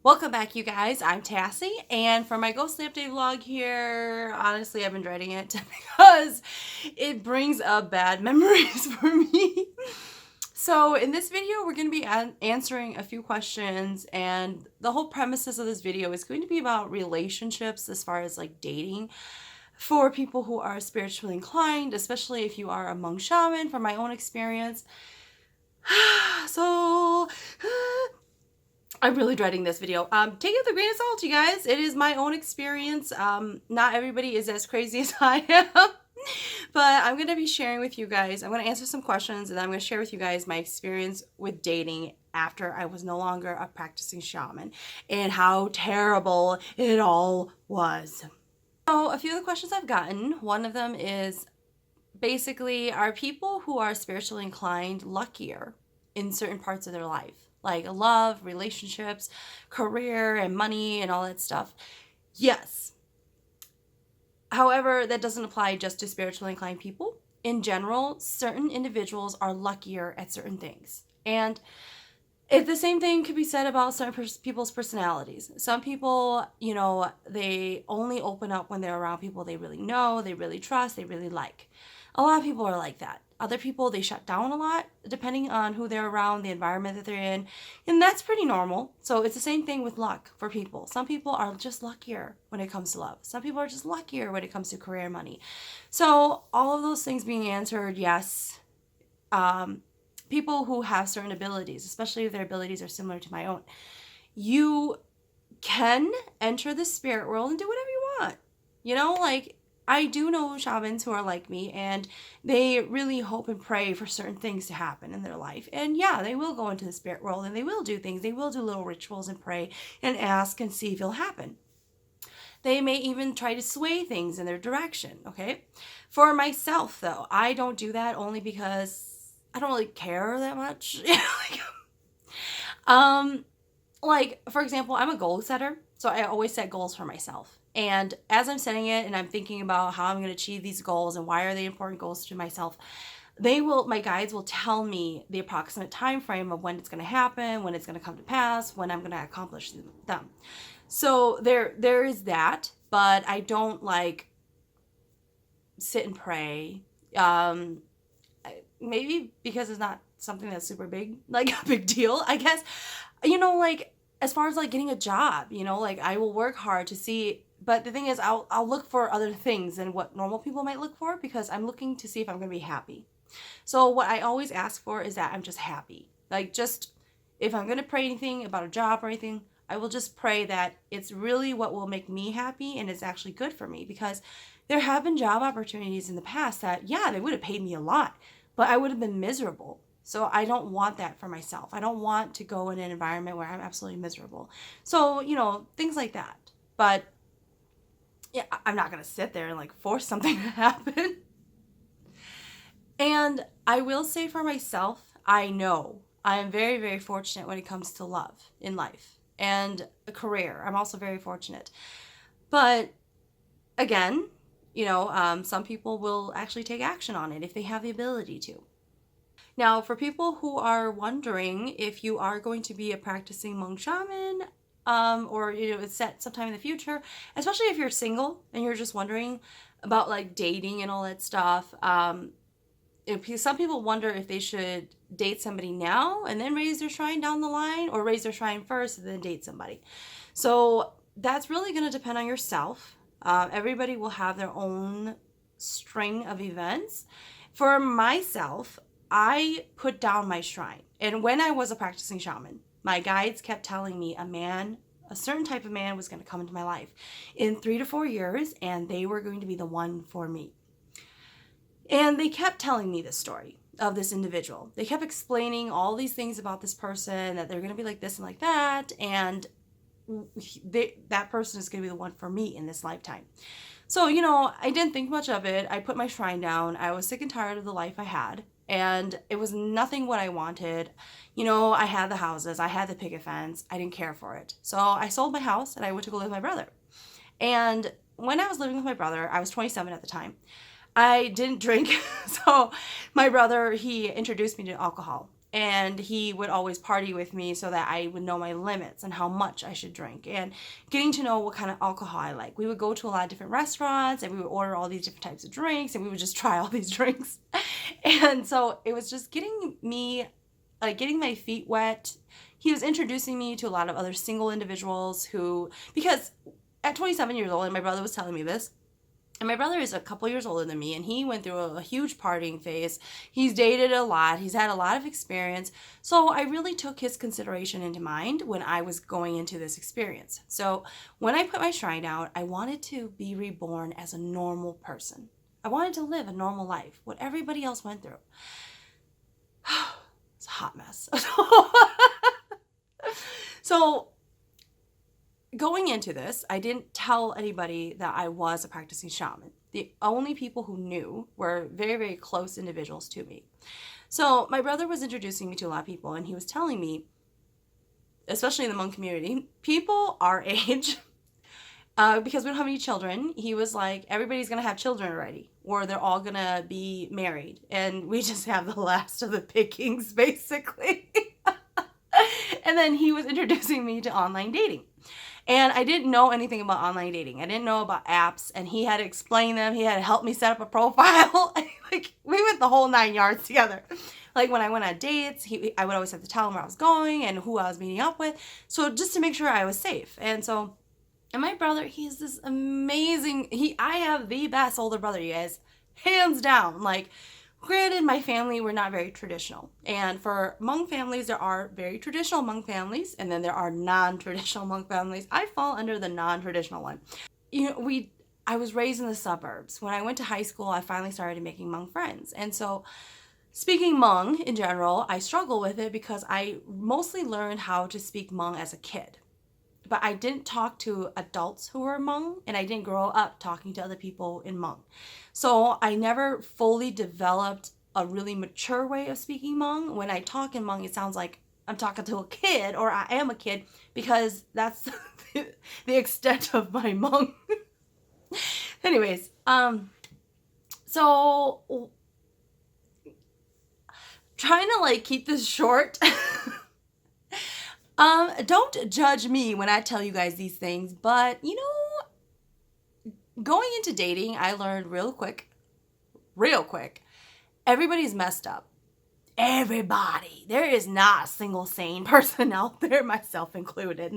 Welcome back, you guys. I'm Tassie, and for my ghostly update vlog here, honestly, I've been dreading it because it brings up bad memories for me. So in this video, we're going to be answering a few questions, and the whole premises of this video is going to be about relationships as far as like dating for people who are spiritually inclined, especially if you are among shaman, from my own experience. So I'm really dreading this video. Take it with a grain of salt, you guys. It is my own experience. Not everybody is as crazy as I am. But I'm going to be sharing with you guys. I'm going to answer some questions, and then I'm going to share with you guys my experience with dating after I was no longer a practicing shaman and how terrible it all was. So a few of the questions I've gotten, one of them is basically, are people who are spiritually inclined luckier in certain parts of their life? Like love, relationships, career, and money, and all that stuff. Yes. However, that doesn't apply just to spiritually inclined people. In general, certain individuals are luckier at certain things. And the same thing could be said about certain people's personalities. Some people, they only open up when they're around people they really know, they really trust, they really like. A lot of people are like that. Other people, they shut down a lot depending on who they're around, the environment that they're in. And that's pretty normal. So it's the same thing with luck for people. Some people are just luckier when it comes to love. Some people are just luckier when it comes to career and money. So all of those things being answered, yes. People who have certain abilities, especially if their abilities are similar to my own, you can enter the spirit world and do whatever you want. Like I do know shamans who are like me, and they really hope and pray for certain things to happen in their life. And yeah, they will go into the spirit world and they will do things. They will do little rituals and pray and ask and see if it'll happen. They may even try to sway things in their direction, okay? For myself, though, I don't do that only because I don't really care that much. Like, for example, I'm a goal setter, so I always set goals for myself. And as I'm setting it and I'm thinking about how I'm going to achieve these goals and why are they important goals to myself, my guides will tell me the approximate time frame of when it's going to happen, when it's going to come to pass, when I'm going to accomplish them. So there is that, but I don't like sit and pray. Maybe because it's not something that's super big, like a big deal, I guess. Like as far as like getting a job, like I will work hard to see, but the thing is I'll look for other things than what normal people might look for because I'm looking to see if I'm going to be happy. So what I always ask for is that I'm just happy. Like just if I'm going to pray anything about a job or anything, I will just pray that it's really what will make me happy and it's actually good for me, because there have been job opportunities in the past that, yeah, they would have paid me a lot, but I would have been miserable. So I don't want that for myself. I don't want to go in an environment where I'm absolutely miserable. So, things like that. But yeah, I'm not going to sit there and like force something to happen. And I will say for myself, I know I am very, very fortunate when it comes to love in life and a career. I'm also very fortunate. But again, some people will actually take action on it if they have the ability to. Now, for people who are wondering if you are going to be a practicing monk shaman, or it's set sometime in the future, especially if you're single and you're just wondering about like dating and all that stuff. Some people wonder if they should date somebody now and then raise their shrine down the line, or raise their shrine first and then date somebody. So that's really going to depend on yourself. Everybody will have their own string of events. For myself, I put down my shrine. And when I was a practicing shaman, my guides kept telling me a certain type of man was going to come into my life in 3 to 4 years, and they were going to be the one for me. And they kept telling me this story of this individual. They kept explaining all these things about this person, that they're going to be like this and like that, and that person is going to be the one for me in this lifetime. So, I didn't think much of it. I put my shrine down. I was sick and tired of the life I had. And it was nothing what I wanted. I had the houses, I had the picket fence, I didn't care for it. So I sold my house and I went to go live with my brother. And when I was living with my brother, I was 27 at the time. I didn't drink. So my brother, he introduced me to alcohol. And he would always party with me so that I would know my limits and how much I should drink, and getting to know what kind of alcohol I like. We would go to a lot of different restaurants and we would order all these different types of drinks and we would just try all these drinks. And so it was just getting me, like, getting my feet wet. He was introducing me to a lot of other single individuals who, because at 27 years old, and my brother was telling me this, and my brother is a couple years older than me, and he went through a huge partying phase. He's dated a lot. He's had a lot of experience. So I really took his consideration into mind when I was going into this experience. So when I put my shrine out, I wanted to be reborn as a normal person. I wanted to live a normal life, what everybody else went through. It's a hot mess. So going into this, I didn't tell anybody that I was a practicing shaman. The only people who knew were very, very close individuals to me. So my brother was introducing me to a lot of people, and he was telling me, especially in the monk community, people our age, because we don't have any children, he was like, everybody's going to have children already, or they're all going to be married, and we just have the last of the pickings, basically. And then he was introducing me to online dating. And I didn't know anything about online dating. I didn't know about apps, and he had to explain them. He had to help me set up a profile. Like, we went the whole 9 yards together. Like, when I went on dates, I would always have to tell him where I was going and who I was meeting up with. So just to make sure I was safe. And my brother, he's this amazing, I have the best older brother, you guys. Hands down. Like, granted, my family, we're not very traditional. And for Hmong families, there are very traditional Hmong families, and then there are non-traditional Hmong families. I fall under the non-traditional one. You know, I was raised in the suburbs. When I went to high school, I finally started making Hmong friends. And so, speaking Hmong in general, I struggle with it because I mostly learned how to speak Hmong as a kid. But I didn't talk to adults who were Hmong, and I didn't grow up talking to other people in Hmong. So I never fully developed a really mature way of speaking Hmong. When I talk in Hmong, it sounds like I'm talking to a kid, or I am a kid, because that's the extent of my Hmong. Anyways, so trying to like keep this short. Don't judge me when I tell you guys these things, but you know, going into dating, I learned real quick, everybody's messed up. Everybody. There is not a single sane person out there, myself included.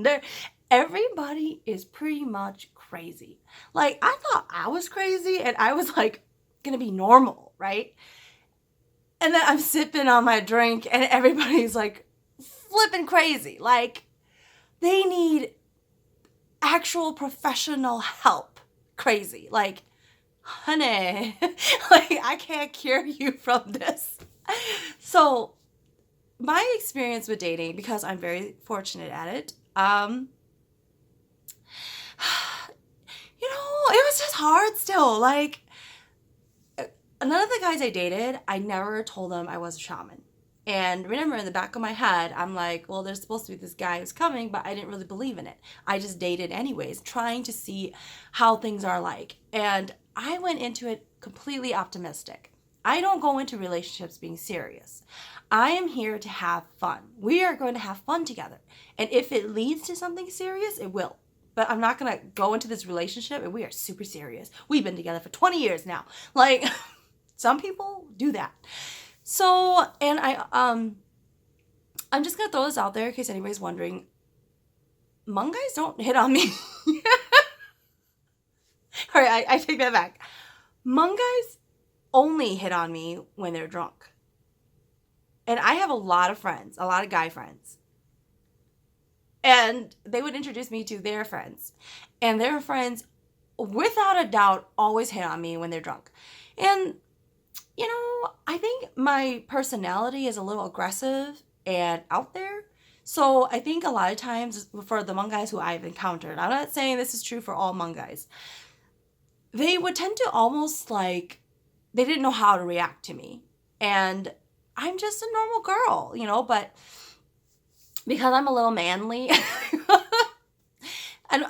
Everybody is pretty much crazy. Like, I thought I was crazy and I was like gonna be normal, right? And then I'm sipping on my drink and everybody's like flipping crazy. Like, they need actual professional help. Crazy. Like, honey, like, I can't cure you from this. So my experience with dating, because I'm very fortunate at it, you know, it was just hard still. Like, none of the guys I dated, I never told them I was a shaman. And remember, in the back of my head, I'm like, well, there's supposed to be this guy who's coming, but I didn't really believe in it. I just dated anyways, trying to see how things are like. And I went into it completely optimistic. I don't go into relationships being serious. I am here to have fun. We are going to have fun together. And if it leads to something serious, it will. But I'm not going to go into this relationship and we are super serious. We've been together for 20 years now. Like, some people do that. So, and I'm just going to throw this out there in case anybody's wondering. Hmong guys don't hit on me. All right, I take that back. Hmong guys only hit on me when they're drunk. And I have a lot of friends, a lot of guy friends. And they would introduce me to their friends. And their friends, without a doubt, always hit on me when they're drunk. And you know, I think my personality is a little aggressive and out there. So I think a lot of times for the Hmong guys who I've encountered, I'm not saying this is true for all Hmong guys, they would tend to almost like, they didn't know how to react to me. And I'm just a normal girl, you know, but because I'm a little manly, and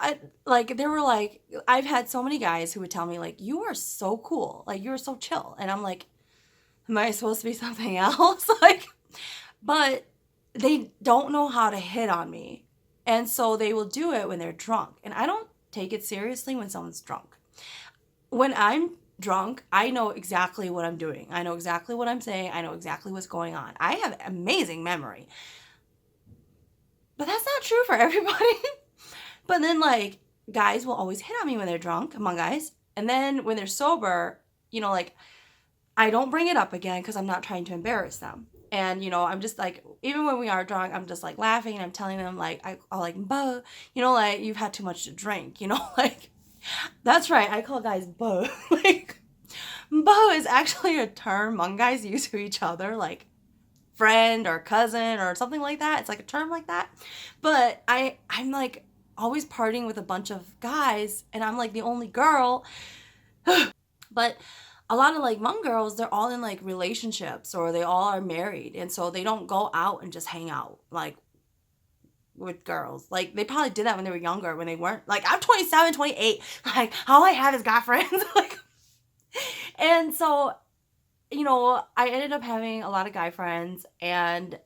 they were like, I've had so many guys who would tell me like, you are so cool. Like, you're so chill. And I'm like, am I supposed to be something else? Like, But they don't know how to hit on me. And so they will do it when they're drunk. And I don't take it seriously when someone's drunk. When I'm drunk, I know exactly what I'm doing. I know exactly what I'm saying. I know exactly what's going on. I have amazing memory. But that's not true for everybody. But then, like, guys will always hit on me when they're drunk, among guys. And then when they're sober, like, I don't bring it up again because I'm not trying to embarrass them. And, I'm just like, even when we are drunk, I'm just like laughing and I'm telling them, like, I'll like, "Buh," like, you've had too much to drink, like, that's right. I call guys "buh." Like, "Buh" is actually a term Hmong guys use to each other, like, friend or cousin or something like that. It's like a term like that. But I'm like always partying with a bunch of guys and I'm like the only girl. But a lot of like Hmong girls, they're all in like relationships or they all are married. And so they don't go out and just hang out like with girls. Like they probably did that when they were younger, when they weren't like, I'm 27, 28. Like all I have is guy friends. Like, and so, I ended up having a lot of guy friends and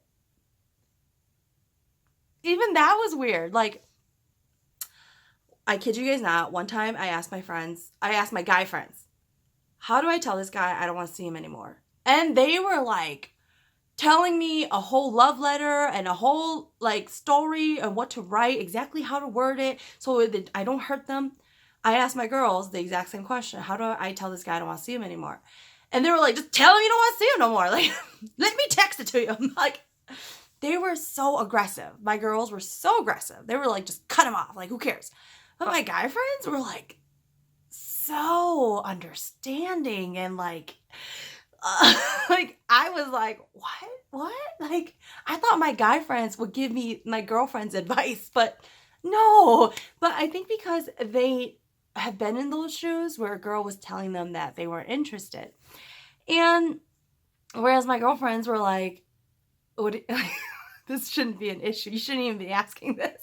even that was weird. Like, I kid you guys not, one time I asked my guy friends, how do I tell this guy I don't want to see him anymore? And they were like telling me a whole love letter and a whole like story of what to write, exactly how to word it so that I don't hurt them. I asked my girls the exact same question. How do I tell this guy I don't want to see him anymore? And they were like, just tell him you don't want to see him no more. Like, let me text it to you. I'm like, they were so aggressive. My girls were so aggressive. They were like, just cut him off. Like, who cares? But my guy friends were like, so understanding and like, like I was like, what? Like, I thought my guy friends would give me my girlfriend's advice, but no. But I think because they have been in those shoes where a girl was telling them that they weren't interested. And whereas my girlfriends were like, what, this shouldn't be an issue. You shouldn't even be asking this.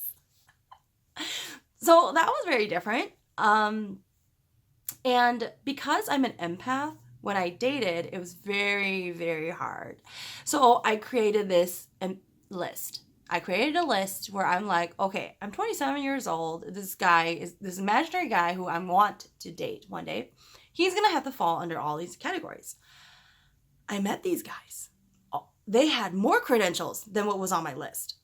So that was very different. And because I'm an empath, when I dated, it was very, very hard. So I created this list. I created a list where I'm like, okay, I'm 27 years old. This imaginary guy who I want to date one day. He's going to have to fall under all these categories. I met these guys. They had more credentials than what was on my list.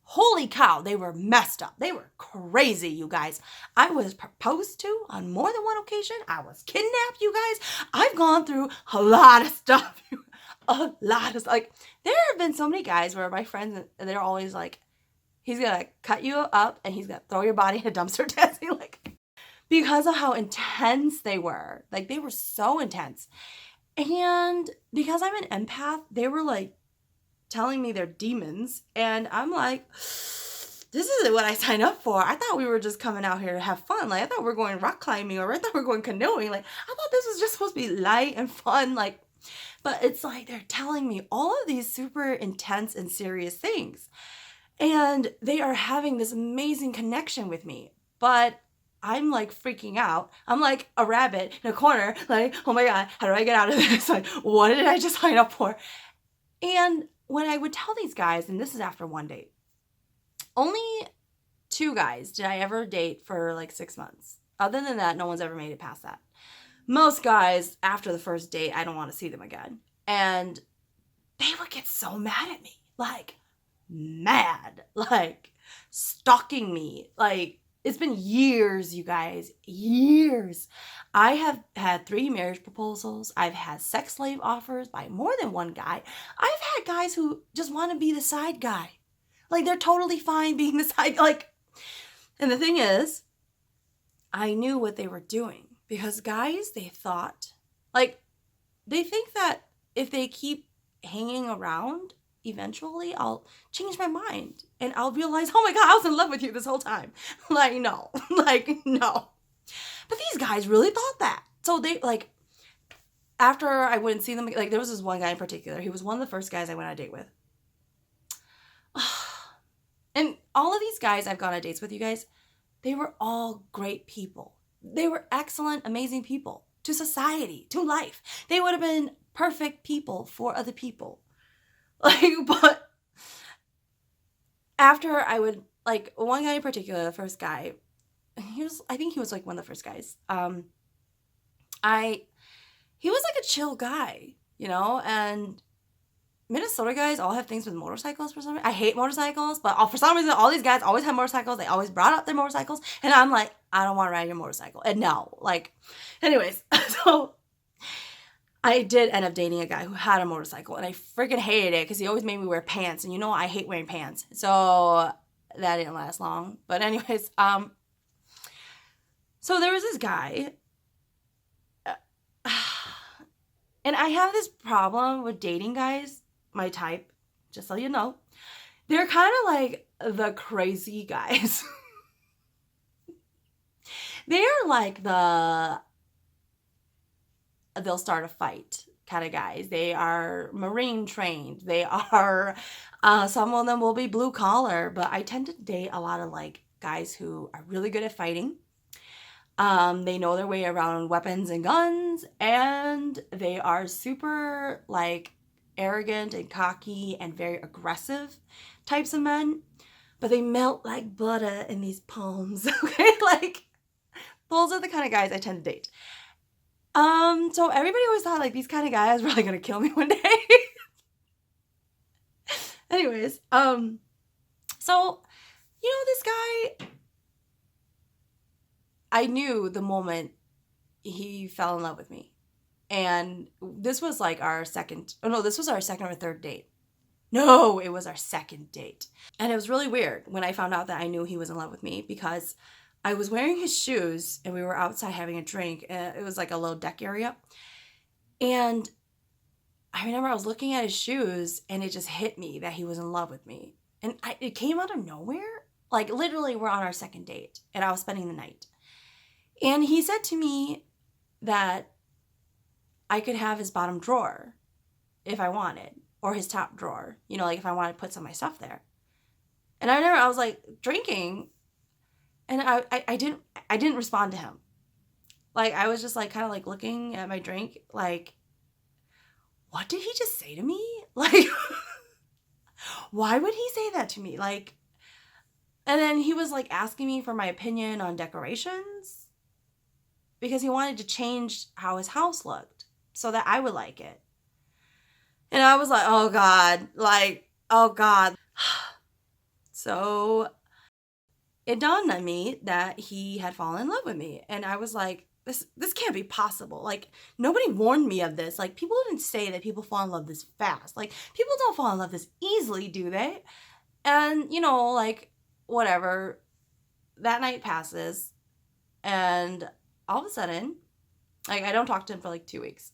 Holy cow, they were messed up. They were crazy, you guys. I was proposed to on more than one occasion. I was kidnapped, you guys. I've gone through a lot of stuff. A lot of stuff. Like, there have been so many guys where my friends, they're always like, he's going to cut you up and he's going to throw your body in a dumpster, Tassie. Like, because of how intense they were. Like, they were so intense. And because I'm an empath, they were like, telling me they're demons, and I'm like, this isn't what I signed up for. I thought we were just coming out here to have fun. Like, I thought we were going rock climbing, or I thought we were going canoeing. Like, I thought this was just supposed to be light and fun. Like, but it's like they're telling me all of these super intense and serious things, and they are having this amazing connection with me, but I'm like freaking out. I'm like a rabbit in a corner, like, oh my God, how do I get out of this? Like, what did I just sign up for? And when I would tell these guys, and this is after one date, only 2 guys did I ever date for like 6 months. Other than that, no one's ever made it past that. Most guys, after the first date, I don't want to see them again. And they would get so mad at me. Like, mad. Like, stalking me. Like, it's been years, you guys. Years. I have had 3 marriage proposals. I've had sex slave offers by more than one guy. I've had guys who just want to be the side guy. Like, they're totally fine being the side. Like, and the thing is, I knew what they were doing. Because guys, they thought, like, they think that if they keep hanging around, eventually I'll change my mind and I'll realize, oh my God, I was in love with you this whole time. Like, no. Like, no. But these guys really thought that. So they, like, after I wouldn't see them, like, there was this one guy in particular. He was one of the first guys I went on a date with. And all of these guys I've gone on dates with, you guys, they were all great people. They were excellent, amazing people to society, to life. They would have been perfect people for other people. Like, but after I would, like, one guy in particular, the first guy, I think he was like one of the first guys. I, he was like a chill guy, you know, and Minnesota guys all have things with motorcycles for some reason. I hate motorcycles, but for some reason, all these guys always have motorcycles. They always brought up their motorcycles. And I'm like, I don't want to ride your motorcycle. And no, like, anyways, so I did end up dating a guy who had a motorcycle. And I freaking hated it because he always made me wear pants. And you know, I hate wearing pants. So that didn't last long. But anyways, so there was this guy. And I have this problem with dating guys, my type, just so you know. They're kind of like the crazy guys. They are like they'll start a fight kind of guys. They are Marine trained. They are, some of them will be blue collar, but I tend to date a lot of like guys who are really good at fighting. They know their way around weapons and guns, and they are super like arrogant and cocky and very aggressive types of men, but they melt like butter in these palms. Okay, like those are the kind of guys I tend to date. So everybody always thought like these kind of guys were like gonna kill me one day. Anyways, so you know, this guy, I knew the moment he fell in love with me. And this was like this was our second or third date. No, it was our second date. And it was really weird when I found out that I knew he was in love with me because I was wearing his shoes and we were outside having a drink. It was like a little deck area. And I remember I was looking at his shoes and it just hit me that he was in love with me. And it came out of nowhere. Like literally we're on our second date and I was spending the night. And he said to me that I could have his bottom drawer if I wanted, or his top drawer, you know, like if I wanted to put some of my stuff there. And I remember I was like drinking and I didn't respond to him. Like I was just like kind of like looking at my drink like, what did he just say to me? Like, why would he say that to me? Like, and then he was like asking me for my opinion on decorations because he wanted to change how his house looked so that I would like it. And I was like, oh God, like, oh God. So it dawned on me that he had fallen in love with me. And I was like, this can't be possible. Like, nobody warned me of this. Like, people didn't say that people fall in love this fast. Like, people don't fall in love this easily, do they? And, you know, like, whatever. That night passes. And all of a sudden, like, I don't talk to him for like 2 weeks.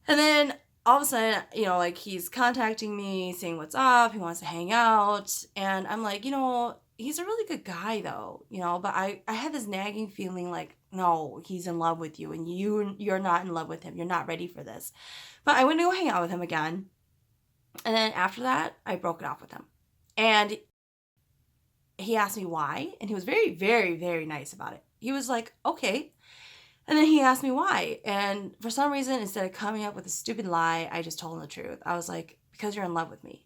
And then all of a sudden, you know, like, he's contacting me, saying what's up. He wants to hang out. And I'm like, you know, he's a really good guy, though, you know, but I had this nagging feeling like, no, he's in love with you and you're not in love with him. You're not ready for this. But I went to go hang out with him again. And then after that, I broke it off with him. And he asked me why. And he was very, very, very nice about it. He was like, okay. And then he asked me why. And for some reason, instead of coming up with a stupid lie, I just told him the truth. I was like, because you're in love with me.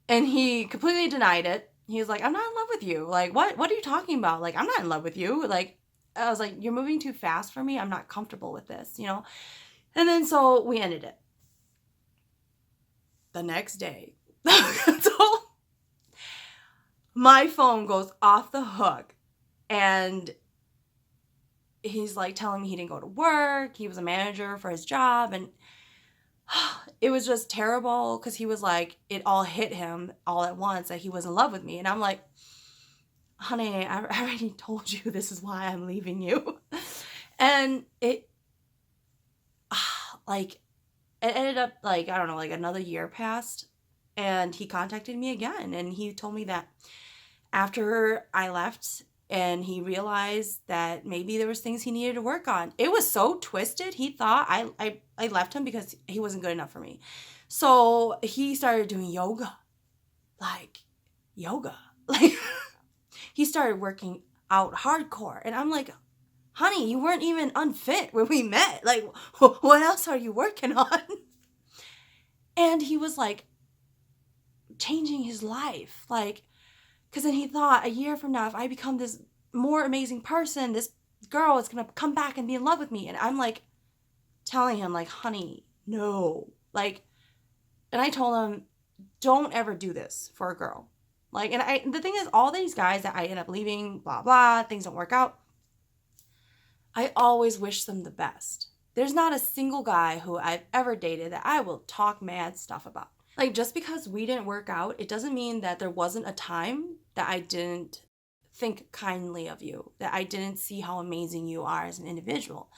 And he completely denied it. He was like, I'm not in love with you. Like, what are you talking about? Like, I'm not in love with you. Like, I was like, you're moving too fast for me. I'm not comfortable with this, you know? And then so we ended it. The next day. So my phone goes off the hook and he's like telling me he didn't go to work. He was a manager for his job. And it was just terrible because he was like, it all hit him all at once that he was in love with me. And I'm like, honey, I already told you this is why I'm leaving you. And it ended up like, I don't know, like another year passed and he contacted me again. And he told me that after I left and he realized that maybe there was things he needed to work on. It was so twisted. He thought I left him because he wasn't good enough for me. So he started doing yoga. Like, he started working out hardcore. And I'm like, honey, you weren't even unfit when we met. Like, what else are you working on? And he was like, changing his life. Like, because then he thought a year from now, if I become this more amazing person, this girl is going to come back and be in love with me. And I'm like telling him, like, honey, no. Like, and I told him, don't ever do this for a girl. Like, and the thing is, all these guys that I end up leaving, blah, blah, things don't work out, I always wish them the best. There's not a single guy who I've ever dated that I will talk mad stuff about. Like, just because we didn't work out, it doesn't mean that there wasn't a time that I didn't think kindly of you, that I didn't see how amazing you are as an individual.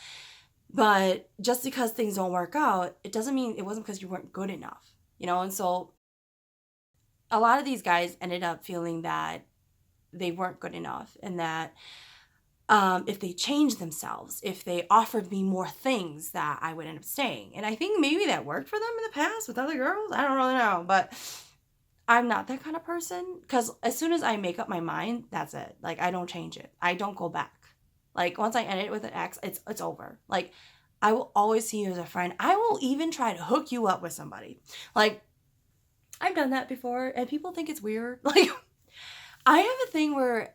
But just because things don't work out, it doesn't mean it wasn't because you weren't good enough, you know? And so a lot of these guys ended up feeling that they weren't good enough, and that if they changed themselves, if they offered me more things, that I would end up staying. And I think maybe that worked for them in the past with other girls. I don't really know, but I'm not that kind of person, because as soon as I make up my mind, that's it. Like, I don't change it. I don't go back. Like, once I end it with an ex, it's over. Like, I will always see you as a friend. I will even try to hook you up with somebody. Like, I've done that before, and people think it's weird. Like, I have a thing where,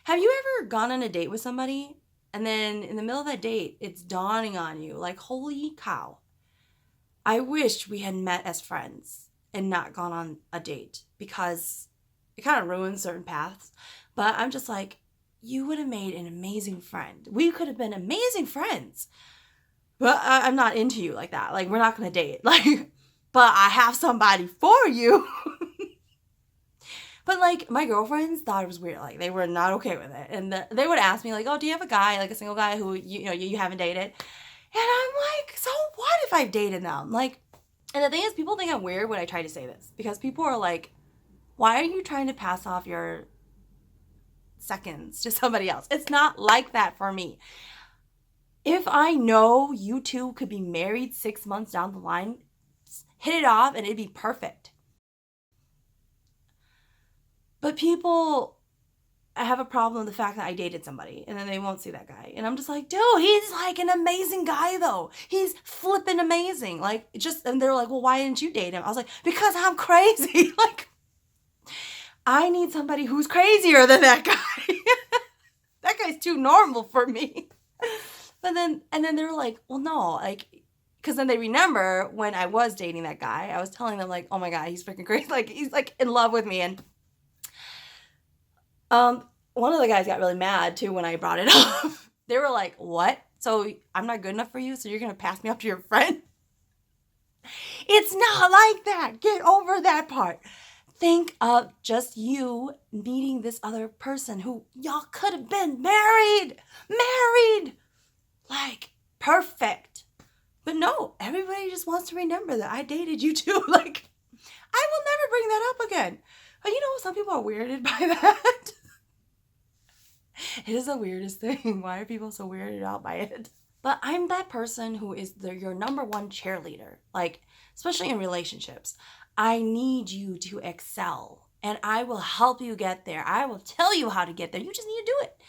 have you ever gone on a date with somebody, and then in the middle of that date, it's dawning on you, like, holy cow, I wish we had met as friends and not gone on a date, because it kind of ruins certain paths. But I'm just like, you would have made an amazing friend. We could have been amazing friends. But I'm not into you like that. Like, we're not going to date. Like, but I have somebody for you. But, like, my girlfriends thought it was weird. Like, they were not okay with it. And they would ask me, like, oh, do you have a guy, like a single guy who, you haven't dated? And I'm like, so what if I've dated them? Like, and the thing is, people think I'm weird when I try to say this. Because people are like, why are you trying to pass off your seconds to somebody else? It's not like that for me. If I know you two could be married 6 months down the line, hit it off and it'd be perfect. But people have a problem with the fact that I dated somebody, and then they won't see that guy. And I'm just like, dude, he's like an amazing guy though. He's flipping amazing. Like, and they're like, well, why didn't you date him? I was like, because I'm crazy. Like, I need somebody who's crazier than that guy. That guy's too normal for me. And then they're like, well, no, like, because then they remember when I was dating that guy, I was telling them, like, oh my God, he's freaking crazy. Like, he's like in love with me. And one of the guys got really mad too when I brought it up. They were like, what? So I'm not good enough for you? So you're going to pass me up to your friend? It's not like that. Get over that part. Think of just you meeting this other person who y'all could have been married. Like, perfect. But no, everybody just wants to remember that I dated you too. Like, I will never bring that up again. But you know, some people are weirded by that. It is the weirdest thing. Why are people so weirded out by it? But I'm that person who is your number one cheerleader. Like, especially in relationships. I need you to excel. And I will help you get there. I will tell you how to get there. You just need to do it.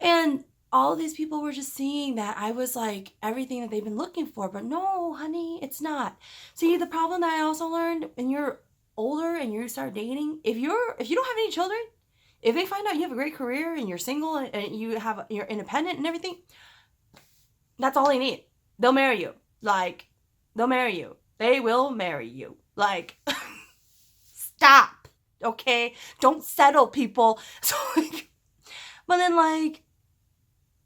And all these people were just seeing that I was like everything that they've been looking for. But no, honey, it's not. See, the problem that I also learned when you're older and you start dating, if you don't have any children, if they find out you have a great career and you're single and you're independent and everything, that's all they need. They'll marry you. Like, they'll marry you. They will marry you. Like, stop. Okay? Don't settle, people. So, like, but then, like,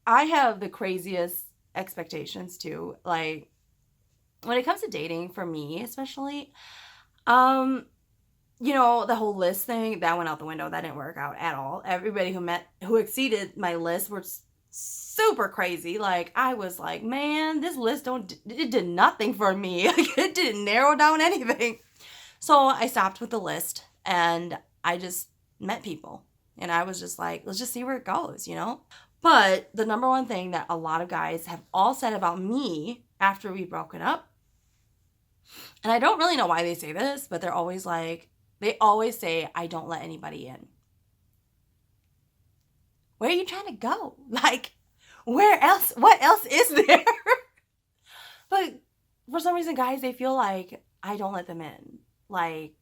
I have the craziest expectations too. Like, when it comes to dating, for me especially, you know, the whole list thing, that went out the window. That didn't work out at all. Everybody who exceeded my list were super crazy. Like, I was like, man, this list it did nothing for me. Like, it didn't narrow down anything. So I stopped with the list and I just met people. And I was just like, let's just see where it goes, you know? But the number one thing that a lot of guys have all said about me after we've broken up, and I don't really know why they say this, but they always say, I don't let anybody in. Where are you trying to go? Like, where else? What else is there? But for some reason, guys, they feel like I don't let them in. like,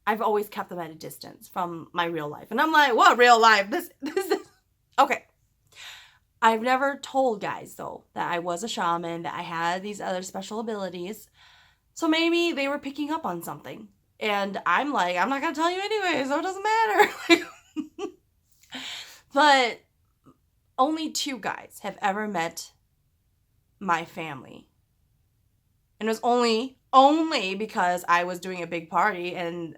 I've always kept them at a distance from my real life. And I'm like, what real life? This is okay. I've never told guys, though, that I was a shaman, that I had these other special abilities. So maybe they were picking up on something. And I'm like, I'm not going to tell you anyway, so it doesn't matter. But only 2 guys have ever met my family. And it was only because I was doing a big party, and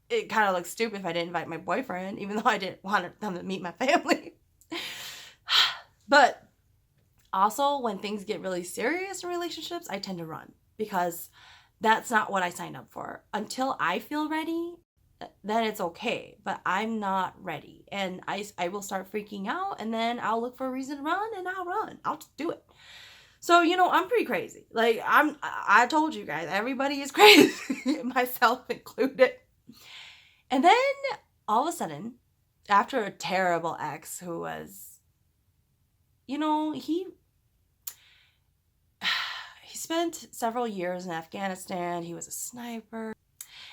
it kind of looked stupid if I didn't invite my boyfriend, even though I didn't want them to meet my family. But also, when things get really serious in relationships, I tend to run, because that's not what I signed up for. Until I feel ready, then it's okay. But I'm not ready. And I will start freaking out, and then I'll look for a reason to run, and I'll run. I'll just do it. So, I'm pretty crazy. Like, I told you guys, everybody is crazy, myself included. And then, all of a sudden, after a terrible ex who was, he spent several years in Afghanistan. He was a sniper.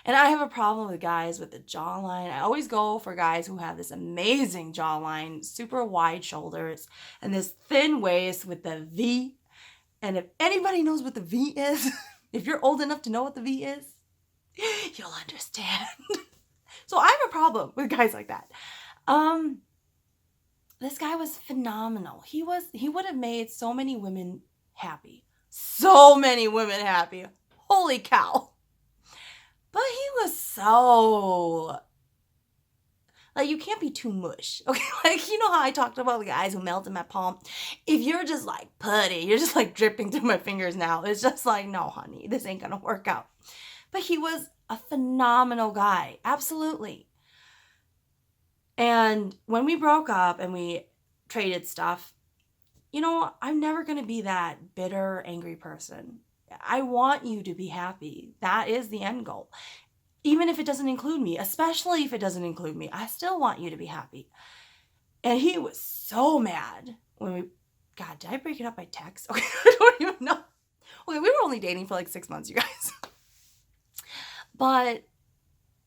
And I have a problem with guys with the jawline. I always go for guys who have this amazing jawline, super wide shoulders, and this thin waist with the V. And if anybody knows what the V is, if you're old enough to know what the V is, you'll understand. So I have a problem with guys like that. This guy was phenomenal. He would have made so many women happy. So many women happy. Holy cow. But he was so, like, you can't be too mush. Okay, like, you know how I talked about the guys who melt in my palm? If you're just like putty, you're just like dripping through my fingers now. It's just like, no, honey, this ain't gonna work out. But he was a phenomenal guy. Absolutely. And when we broke up and we traded stuff, I'm never going to be that bitter, angry person. I want you to be happy. That is the end goal. Even if it doesn't include me, especially if it doesn't include me, I still want you to be happy. And he was so mad when God, did I break it up by text? Okay, I don't even know. Okay, we were only dating for like 6 months, you guys. But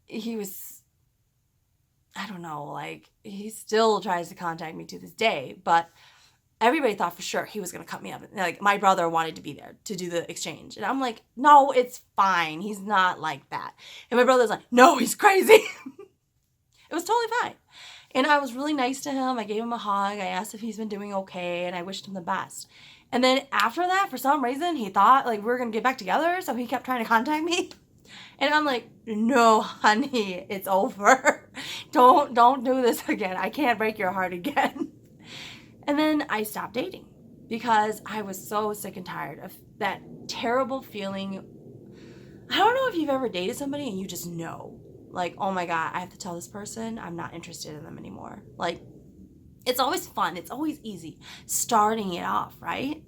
he was, I don't know, like, he still tries to contact me to this day, but everybody thought for sure he was going to cut me up. Like, my brother wanted to be there to do the exchange. And I'm like, no, it's fine. He's not like that. And my brother's like, no, he's crazy. It was totally fine. And I was really nice to him. I gave him a hug. I asked if he's been doing okay, and I wished him the best. And then after that, for some reason, he thought, like, we were going to get back together, so he kept trying to contact me. And I'm like, no, honey, it's over. Don't do this again. I can't break your heart again. And then I stopped dating because I was so sick and tired of that terrible feeling. I don't know if you've ever dated somebody and you just know, like, oh my God, I have to tell this person I'm not interested in them anymore. Like, it's always fun. It's always easy starting it off, right?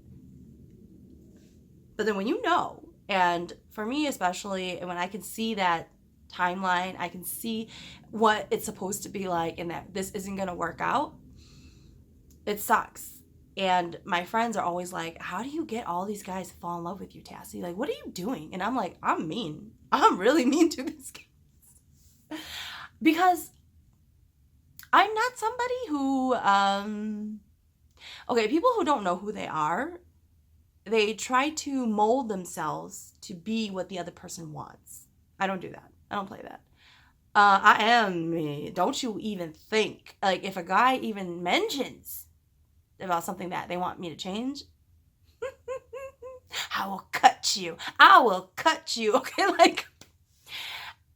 But then when you know, and for me especially, when I can see that timeline, I can see what it's supposed to be like, and that this isn't going to work out, it sucks. And my friends are always like, how do you get all these guys to fall in love with you, Tassie? Like, what are you doing? And I'm like, I'm mean. I'm really mean to these guys. Because I'm not somebody who, okay, people who don't know who they are, they try to mold themselves to be what the other person wants. I don't do that. I don't play that. I am me. Don't you even think. Like, if a guy even mentions about something that they want me to change, I will cut you. I will cut you. Okay, like,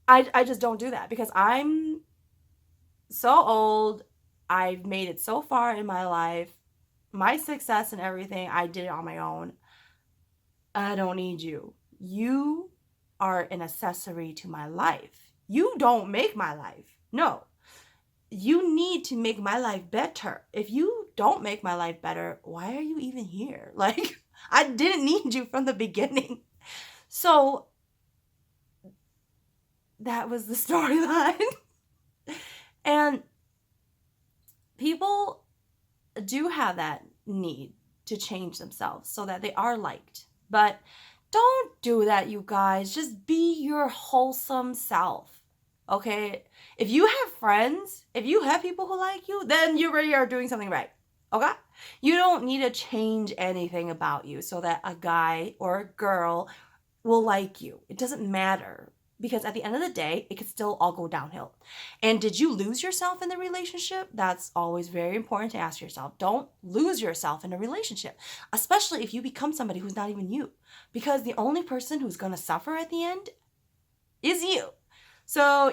I just don't do that because I'm so old. I've made it so far in my life. My success and everything, I did it on my own. I don't need you. You are an accessory to my life. You don't make my life. No. You need to make my life better. If you don't make my life better, why are you even here? Like, I didn't need you from the beginning. So that was the storyline. And people do have that need to change themselves so that they are liked. But Don't do that, you guys. Just be your wholesome self. Okay? If you have friends, if you have people who like you, then you really are doing something right. Okay? You don't need to change anything about you so that a guy or a girl will like you. It doesn't matter. Because at the end of the day, it could still all go downhill. And did you lose yourself in the relationship? That's always very important to ask yourself. Don't lose yourself in a relationship, especially if you become somebody who's not even you. Because the only person who's going to suffer at the end is you. So,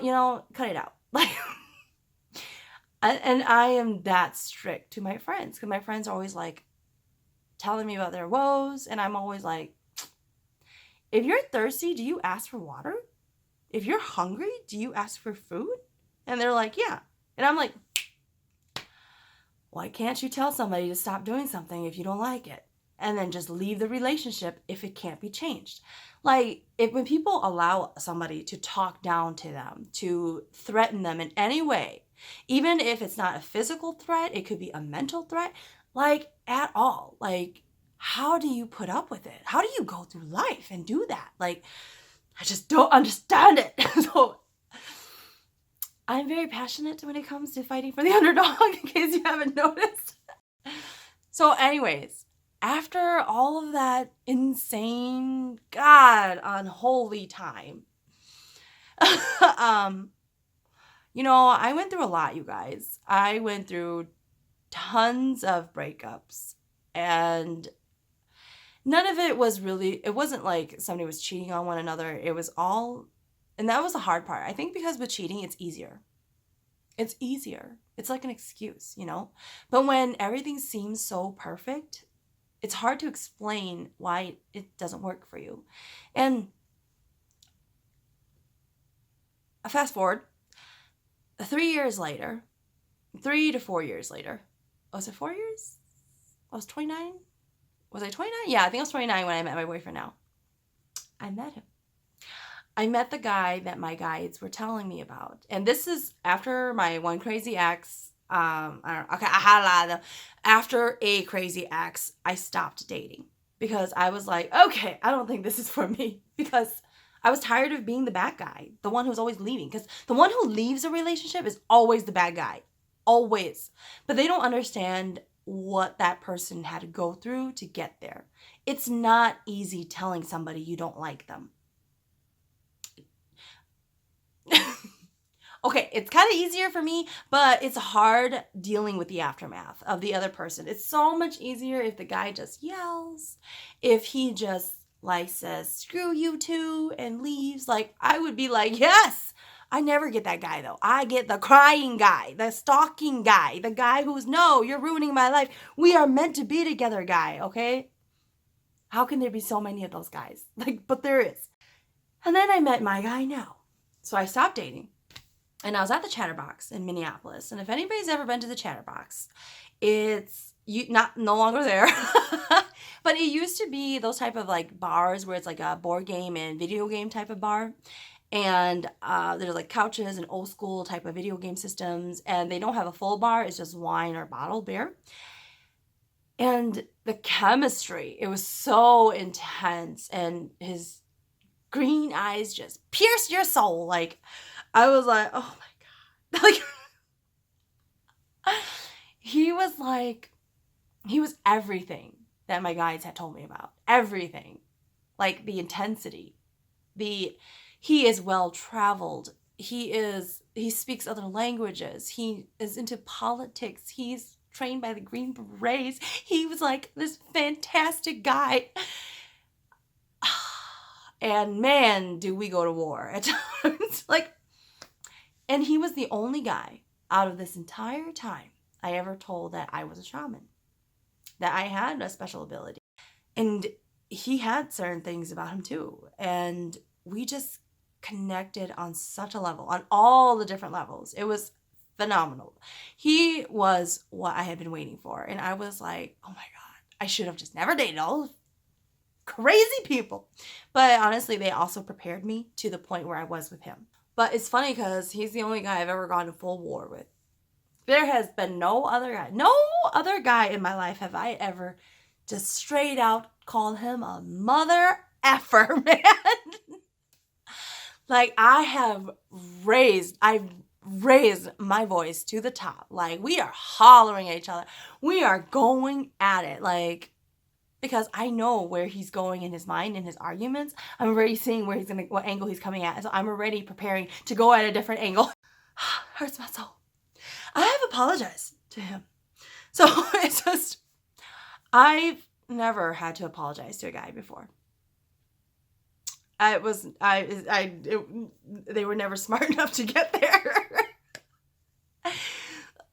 cut it out. Like, and I am that strict to my friends because my friends are always like telling me about their woes. And I'm always like, if you're thirsty, do you ask for water? If you're hungry, do you ask for food? And they're like, yeah. And I'm like, why can't you tell somebody to stop doing something if you don't like it? And then just leave the relationship if it can't be changed. Like, when people allow somebody to talk down to them, to threaten them in any way, even if it's not a physical threat, it could be a mental threat, like, at all. Like, how do you put up with it? How do you go through life and do that? Like, I just don't understand it. So I'm very passionate when it comes to fighting for the underdog, in case you haven't noticed. So anyways, after all of that insane, God, unholy time, I went through a lot, you guys. I went through tons of breakups, and none of it was really, it wasn't like somebody was cheating on one another. It was all, and that was the hard part. I think because with cheating, it's easier. It's easier. It's like an excuse, But when everything seems so perfect, it's hard to explain why it doesn't work for you. And fast forward, 3 years later, 3 to 4 years later, was it 4 years? I was 29. Was I 29? Yeah, I think I was 29 when I met my boyfriend now. I met him. I met the guy that my guides were telling me about. And this is after my one crazy ex. I had a lot of them. After a crazy ex, I stopped dating. Because I was like, okay, I don't think this is for me. Because I was tired of being the bad guy. The one who's always leaving. Because the one who leaves a relationship is always the bad guy. Always. But they don't understand what that person had to go through to get there. It's not easy telling somebody you don't like them. Okay, it's kind of easier for me, but it's hard dealing with the aftermath of the other person. It's so much easier if the guy just yells, if he just says, screw you too, and leaves. Like, I would be like, yes. I never get that guy though. I get the crying guy, the stalking guy, the guy who's, no, you're ruining my life. We are meant to be together guy, okay? How can there be so many of those guys? But there is. And then I met my guy now. So I stopped dating. And I was at the Chatterbox in Minneapolis. And if anybody's ever been to the Chatterbox, it's no longer there. But it used to be those type of bars where it's like a board game and video game type of bar. And there's couches and old school type of video game systems. And they don't have a full bar. It's just wine or bottled beer. And the chemistry, it was so intense. And his green eyes just pierced your soul. I was like, oh my God. He was everything that my guides had told me about. Everything. The intensity. He is well-traveled. He speaks other languages. He is into politics. He's trained by the Green Berets. He was this fantastic guy. And man, do we go to war at times. And he was the only guy out of this entire time I ever told that I was a shaman, that I had a special ability. And he had certain things about him too. And we just connected on such a level, on all the different levels. It was phenomenal. He was what I had been waiting for. And I was like, oh my God, I should have just never dated all those crazy people. But honestly, they also prepared me to the point where I was with him. But it's funny because he's the only guy I've ever gone to full war with. There has been no other guy in my life have I ever just straight out called him a mother effer, man. Like, I've raised my voice to the top. Like, we are hollering at each other. We are going at it. Like, because I know where he's going in his mind, in his arguments. I'm already seeing what angle he's coming at. So I'm already preparing to go at a different angle. Hurts my soul. I have apologized to him. So it's just, I've never had to apologize to a guy before. They were never smart enough to get there.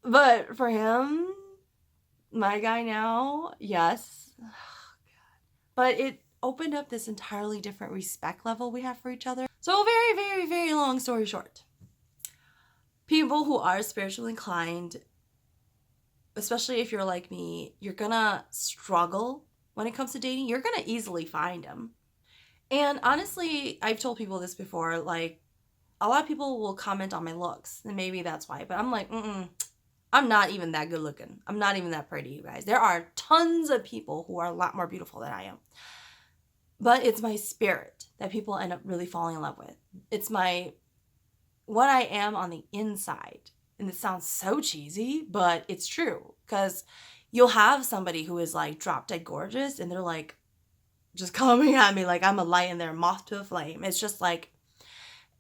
But for him, my guy now, yes. Oh, God. But it opened up this entirely different respect level we have for each other. So very, very, very long story short. People who are spiritually inclined, especially if you're like me, you're gonna struggle when it comes to dating. You're gonna easily find them. And honestly, I've told people this before, like, a lot of people will comment on my looks, and maybe that's why, but I'm like, I'm not even that good looking. I'm not even that pretty, you guys. There are tons of people who are a lot more beautiful than I am. But it's my spirit that people end up really falling in love with. It's what I am on the inside. And it sounds so cheesy, but it's true. Because you'll have somebody who is like drop dead gorgeous, and they're like, just coming at me like I'm a light and they're a moth to a flame. It's just like,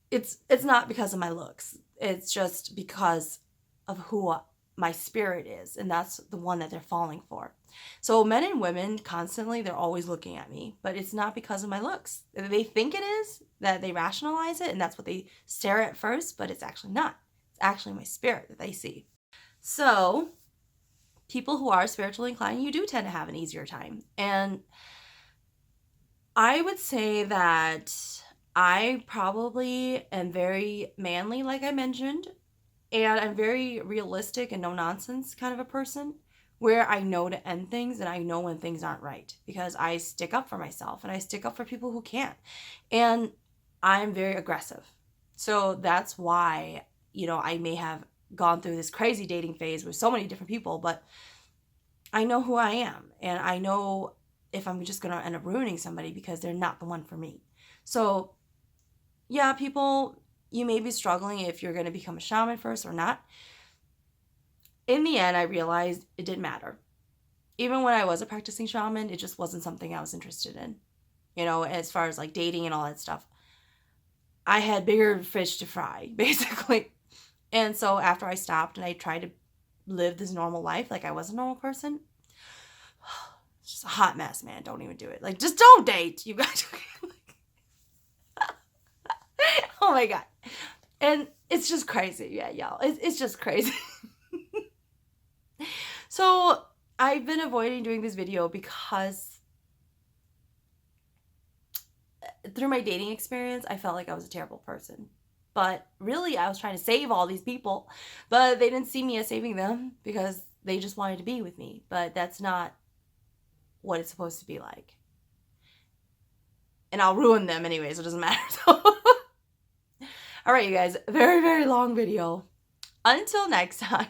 it's not because of my looks. It's just because of who my spirit is. And that's the one that they're falling for. So men and women constantly, they're always looking at me. But it's not because of my looks. They think it is, that they rationalize it, and that's what they stare at first. But it's actually not. It's actually my spirit that they see. So people who are spiritually inclined, you do tend to have an easier time. And I would say that I probably am very manly, like I mentioned, and I'm very realistic and no nonsense kind of a person, where I know to end things and I know when things aren't right, because I stick up for myself and I stick up for people who can't. And I'm very aggressive. So that's why, I may have gone through this crazy dating phase with so many different people, but I know who I am, and I know if I'm just going to end up ruining somebody because they're not the one for me. So yeah, people, you may be struggling if you're going to become a shaman first or not. In the end, I realized it didn't matter. Even when I was a practicing shaman, it just wasn't something I was interested in. As far as like dating and all that stuff. I had bigger fish to fry, basically. And so after I stopped and I tried to live this normal life like I was a normal person, it's just a hot mess, man. Don't even do it. Like, just don't date, you guys. Oh my God. And it's just crazy. Yeah, y'all. It's just crazy. So I've been avoiding doing this video because through my dating experience, I felt like I was a terrible person. But really, I was trying to save all these people, but they didn't see me as saving them because they just wanted to be with me. But that's not what it's supposed to be like. And I'll ruin them anyways. It doesn't matter. So. All right, you guys. Very, very long video. Until next time.